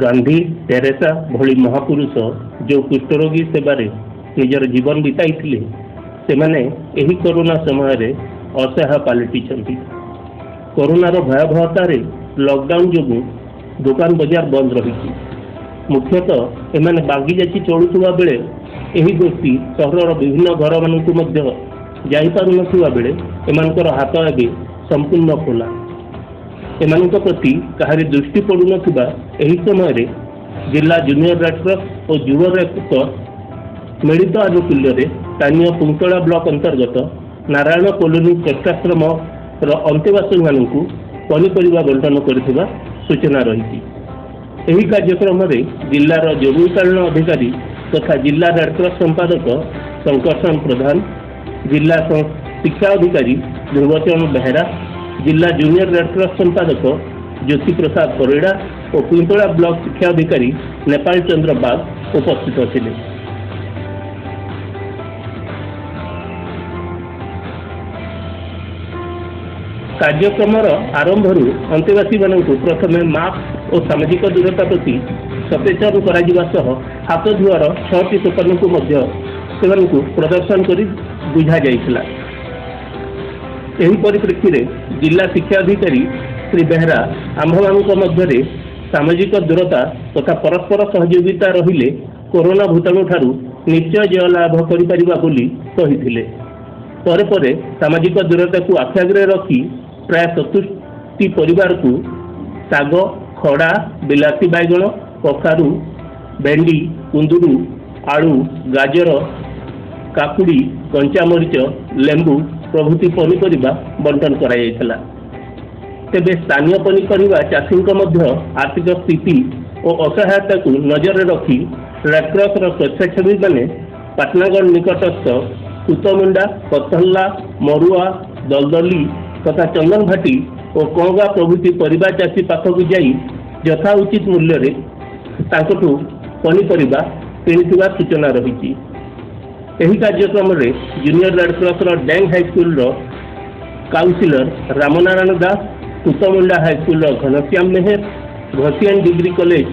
Gandhi Teresa भली महापुरुष जो कुष्ठरोगी सेवारे निजर जीवन बिताई सेमाने एही कोरोना समय असहाय पलटि कोरोनार भयावहतार लॉकडाउन जो दुकान बजार बंद रही मुख्यतः एमाने बागी जाची चलुवा बेले एही गोष्ठी सहर विभिन्न घर मानक जापार बेले एमानकर हाथ ए संपूर्ण खोला एमानक प्रति कहारी दृष्टि पड़ू नथिबा एही समय जिला जूनियर रेड क्रॉस और युव रेड क्रॉस मिलित आनुकूल्य स्थानीय पुंतला ब्लॉक अंतर्गत नारायण कॉलोनी चेष्टाश्रम अंतेवासी मानक पनीपरिया बंटन करथिबा सूचना रही। एही कार्यक्रम में जिलार जरूरीकालीन अधिकारी तथा जिला रेड क्रॉस संपादक शंकरसन प्रधान, जिला शिक्षा अधिकारी ध्रुवचरण बेहरा, जिला जूनियर रेड क्रॉस संपादक ज्योति प्रसाद परिड़ा और पुंतला ब्लॉक शिक्षा अधिकारी नेपाल चंद्र बाग उपस्थित थे। कार्यक्रम आरंभ अंतेवासी मानक प्रथम मास्क और सामाजिक दूरता प्रति सचेतन कर हाथ धुआर 6टी सोपान को प्रदर्शन कर बुझा जाइछला। एही परिप्रेक्षी रे जिला शिक्षा अधिकारी श्री बेहरा आम्भमानक मध्य सामाजिक दूरता तथा परस्पर सहयोगिता रहिले कोरोना भूताणु ठारू निश्चय जय लाभ करिपरिबा बोली कहिथिले। परे परे सामाजिक दूरता को आख्याग्रे रखी प्राय 70 परिवार को शाग, खड़ा, बिलाती बैगण, कखारू, भेंडी, कुंदुरु, आलू, गाजर, काकुड़ी, कंचामरीच, लेंबू प्रभृति पनीपरिया बंटन कराइला। तेबे स्थानीय पनीपरिया चाषी आर्थिक स्थिति और असहायता को नजर रखी रेड क्रॉस स्वेच्छासेवी मैंने पाटनागढ़ निकटस्थ कुतमुंडा, कथल्ला, मरुआ, दलदली तथा चंदन भाटी और कंगा प्रभृति परिवार चाषी पाखक जाई यथा उचित मूल्य पनीपरिया किणुवा सूचना रही। एही कार्यक्रम में junior red cross Dang high school counsellor Ramnarayan Das, Kutmunda high school Ghanashyam Meher, Ghasian degree college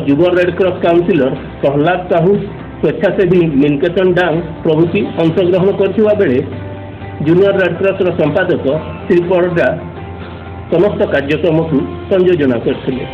युव red cross counsellor Prahlad Sahu, स्वेच्छासेवी मिनकेतन डांग प्रभृति अंशग्रहण करथिबा बेले जूनियर रेड क्रॉस संपादक श्री परिड़ा समस्त कार्यक्रम को संयोजना करथिले।